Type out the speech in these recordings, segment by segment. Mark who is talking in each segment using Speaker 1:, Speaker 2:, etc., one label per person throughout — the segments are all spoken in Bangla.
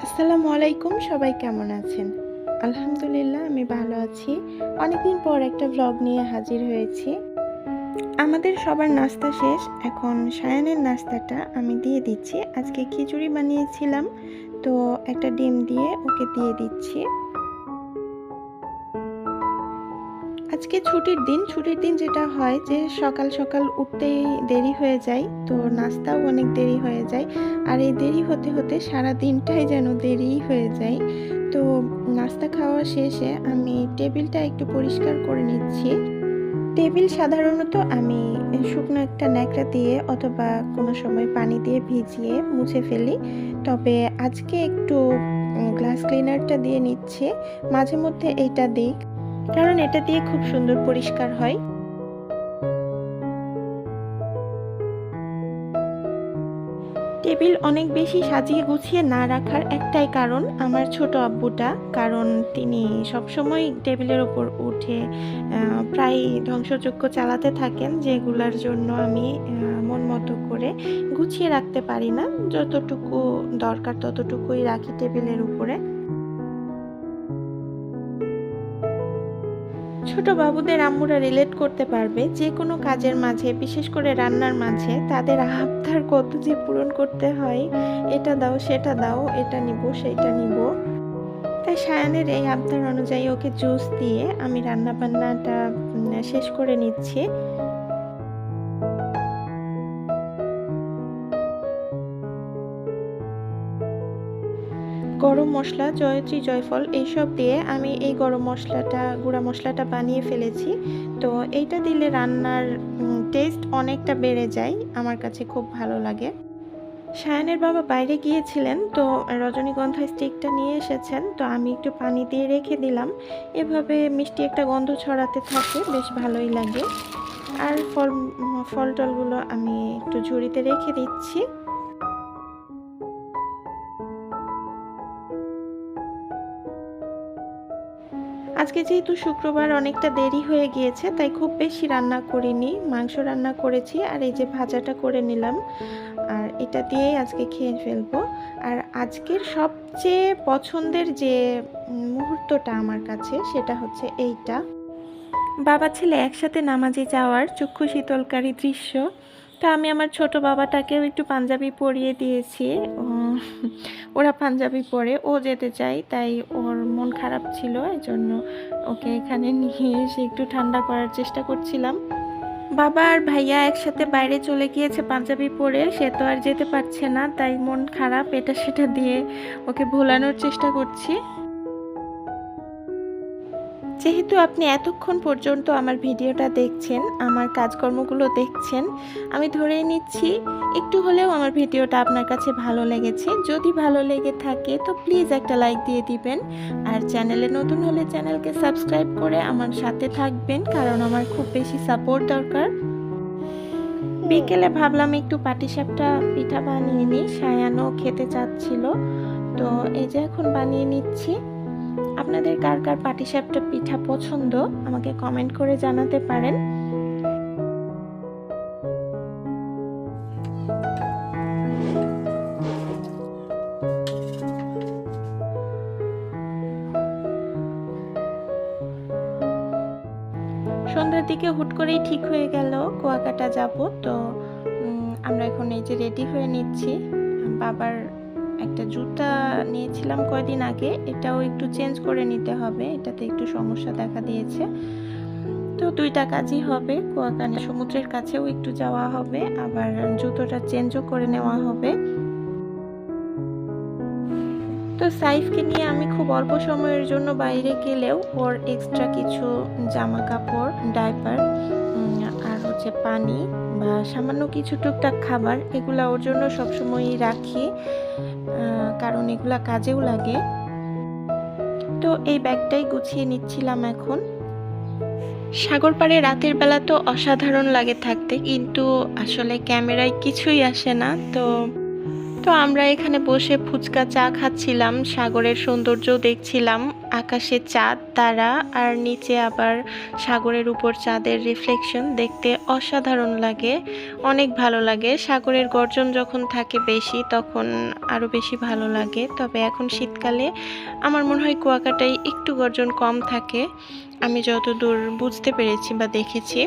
Speaker 1: আসসালামু আলাইকুম, সবাই কেমন আছেন? আলহামদুলিল্লাহ আমি ভালো আছি। অনেকদিন পর একটা ভ্লগ নিয়ে হাজির হয়েছি। আমাদের সবার নাস্তা শেষ। এখন সায়ানের নাস্তাটা আমি দিয়ে দিচ্ছি। আজকে খিচুড়ি বানিয়েছিলাম, তো একটা ডিম দিয়ে ওকে দিয়ে দিচ্ছি। আজকে ছুটির দিন যেটা হয় যে সকাল সকাল উঠতেই দেরি হয়ে যায়, তো নাস্তাও অনেক দেরি হয়ে যায়। আর এই দেরি হতে হতে সারা দিনটাই যেন দেরিই হয়ে যায়। তো নাস্তা খাওয়া শেষে আমি টেবিলটা একটু পরিষ্কার করে নিচ্ছি। টেবিল সাধারণত আমি শুকনো একটা ন্যাকড়া দিয়ে অথবা কোনো সময় পানি দিয়ে ভিজিয়ে মুছে ফেলি। তবে আজকে একটু গ্লাস ক্লিনারটা দিয়ে নিচ্ছি। মাঝে মধ্যে এইটা দিই, কারণ এটা দিয়ে খুব সুন্দর পরিষ্কার হয়। টেবিল অনেক বেশি সাজিয়ে গুছিয়ে না রাখার একটাই কারণ আমার ছোট আব্বুটা, কারণ তিনি সবসময় টেবিলের উপর উঠে প্রায় ধ্বংসযজ্ঞ চালাতে থাকেন, যেগুলোর জন্য আমি মন মতো করে গুছিয়ে রাখতে পারি না। যতটুকু দরকার ততটুকুই রাখি টেবিলের উপরে। ছোট বাবুদের আম্মুরা রিলেট করতে পারবে, যে কোনো কাজের মাঝে, বিশেষ করে রান্নার মাঝে তাদের আবদার কত যে পূরণ করতে হয়। এটা দাও, সেটা দাও, এটা নিব, সেটা নিব। তাই সায়ানের এই আবদার অনুযায়ী ওকে জুস দিয়ে আমি রান্না বান্নাটা শেষ করে নিচ্ছি। গরম মশলা, জয়ত্রী, জয়ফল এইসব দিয়ে আমি এই গরম মশলাটা, গুঁড়া মশলাটা বানিয়ে ফেলেছি। তো এইটা দিলে রান্নার টেস্ট অনেকটা বেড়ে যায়, আমার কাছে খুব ভালো লাগে। সায়ানের বাবা বাইরে গিয়েছিলেন, তো রজনীগন্ধা স্টিকটা নিয়ে এসেছেন, তো আমি একটু পানি দিয়ে রেখে দিলাম। এভাবে মিষ্টি একটা গন্ধ ছড়াতে থাকে, বেশ ভালোই লাগে। আর ফল টলগুলো আমি একটু ঝুড়িতে রেখে দিচ্ছি। আজকে যেহেতু শুক্রবার অনেকটা দেরি হয়ে গিয়েছে, তাই খুব বেশি রান্না করিনি। মাংস রান্না করেছি আর এই যে ভাজাটা করে নিলাম, আর এটা দিয়েই আজকে খেয়ে ফেলবো। আর আজকের সবচেয়ে পছন্দের যে মুহূর্তটা আমার কাছে, সেটা হচ্ছে এইটা। বাবা ছেলে একসাথে নামাজে যাওয়ার চক্ষু শীতলকারী দৃশ্য। তো আমি আমার ছোট বাবাটাকেও একটু পাঞ্জাবি পরিয়ে দিয়েছি। ওরা পাঞ্জাবি পরে ও যেতে চাই, তাই ওর মন খারাপ ছিল, এজন্য ওকে এখানে নিয়ে এসে একটু ঠান্ডা করার চেষ্টা করছিলাম। বাবা আর ভাইয়া একসাথে বাইরে চলে গিয়েছে পাঞ্জাবি পরে, সে তো আর যেতে পারছে না, তাই মন খারাপ, এটা সেটা দিয়ে ওকে ভোলানোর চেষ্টা করছি। যেহেতু আপনি এতক্ষণ পর্যন্ত আমার ভিডিওটা দেখছেন, আমার কাজকর্মগুলো দেখছেন, আমি ধরেই নিচ্ছি একটু হলেও আমার ভিডিওটা আপনার কাছে ভালো লেগেছে। যদি ভালো লেগে থাকে তো প্লিজ একটা লাইক দিয়ে দিবেন। আর চ্যানেলে নতুন হলে চ্যানেলকে সাবস্ক্রাইব করে আমার সাথে থাকবেন, কারণ আমার খুব বেশি সাপোর্ট দরকার। বিকেলে ভাবলাম একটু পাটিসাপটা পিঠা বানিয়ে নিই, সায়ানও খেতে চাচ্ছিল, তো এই যে এখন বানিয়ে নিচ্ছি। আপনাদের কার কার পাটিসাপটা পিঠা পছন্দ আমাকে কমেন্ট করে জানাতে পারেন। সন্ধ্যার দিকে হুট করেই ঠিক হয়ে গেল কুয়াকাটা যাব, তো আমরা এখন এই যে রেডি হয়ে নিচ্ছি। বাবার একটা জুতা নিয়েছিলাম কয়দিন আগে, এটাও একটু চেঞ্জ করে নিতে হবে, এটাতে একটু সমস্যা দেখা দিয়েছে। তো দুইটা কাজই হবে, কুয়াকাটা সমুদ্রের কাছেও একটু যাওয়া হবে, আবার জুতোটা চেঞ্জও করে নেওয়া হবে। তো সাইফকে নিয়ে আমি খুব অল্প সময়ের জন্য বাইরে গেলেও ওর এক্সট্রা কিছু জামা কাপড়, ডাইপার আর হচ্ছে পানি বা সামান্য কিছু টুকটাক খাবার, এগুলা ওর জন্য সবসময়ই রাখি, কারণ এগুলা কাজেও লাগে। তো এই ব্যাগটাই গুছিয়ে নিচ্ছিলাম এখন। সাগর পাড়ে রাতের বেলা তো অসাধারণ লাগে থাকতে, কিন্তু আসলে ক্যামেরায় কিছুই আসে না। তো তো আমরা এখানে বসে ফুচকা চা খাচ্ছিলাম, সাগরের সৌন্দর্যও দেখছিলাম, আকাশে চাঁদ তারা আর নিচে আবার সাগরের উপর চাঁদের রিফ্লেকশন দেখতে অসাধারণ লাগে, অনেক ভালো লাগে। সাগরের গর্জন যখন থাকে বেশি তখন আরও বেশি ভালো লাগে। তবে এখন শীতকালে আমার মনে হয় কুয়াকাটায় একটু গর্জন কম থাকে, আমি যতদূর বুঝতে পেরেছি বা দেখেছি।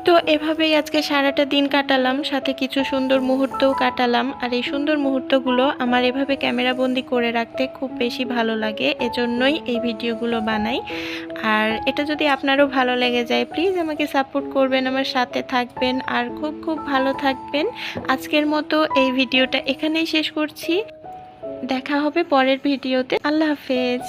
Speaker 1: তো এভাবেই আজকে সারাটা দিন কাটালাম, সাথে কিছু সুন্দর মুহূর্তও কাটালাম। আর এই সুন্দর মুহূর্তগুলো আমার এভাবে ক্যামেরাবন্দি করে রাখতে খুব বেশি ভালো লাগে, এজন্যই এই ভিডিওগুলো বানাই। আর এটা যদি আপনারও ভালো লেগে যায় প্লিজ আমাকে সাপোর্ট করবেন, আমার সাথে থাকবেন আর খুব খুব ভালো থাকবেন। আজকের মতো এই ভিডিওটা এখানেই শেষ করছি, দেখা হবে পরের ভিডিওতে। আল্লাহ হাফেজ।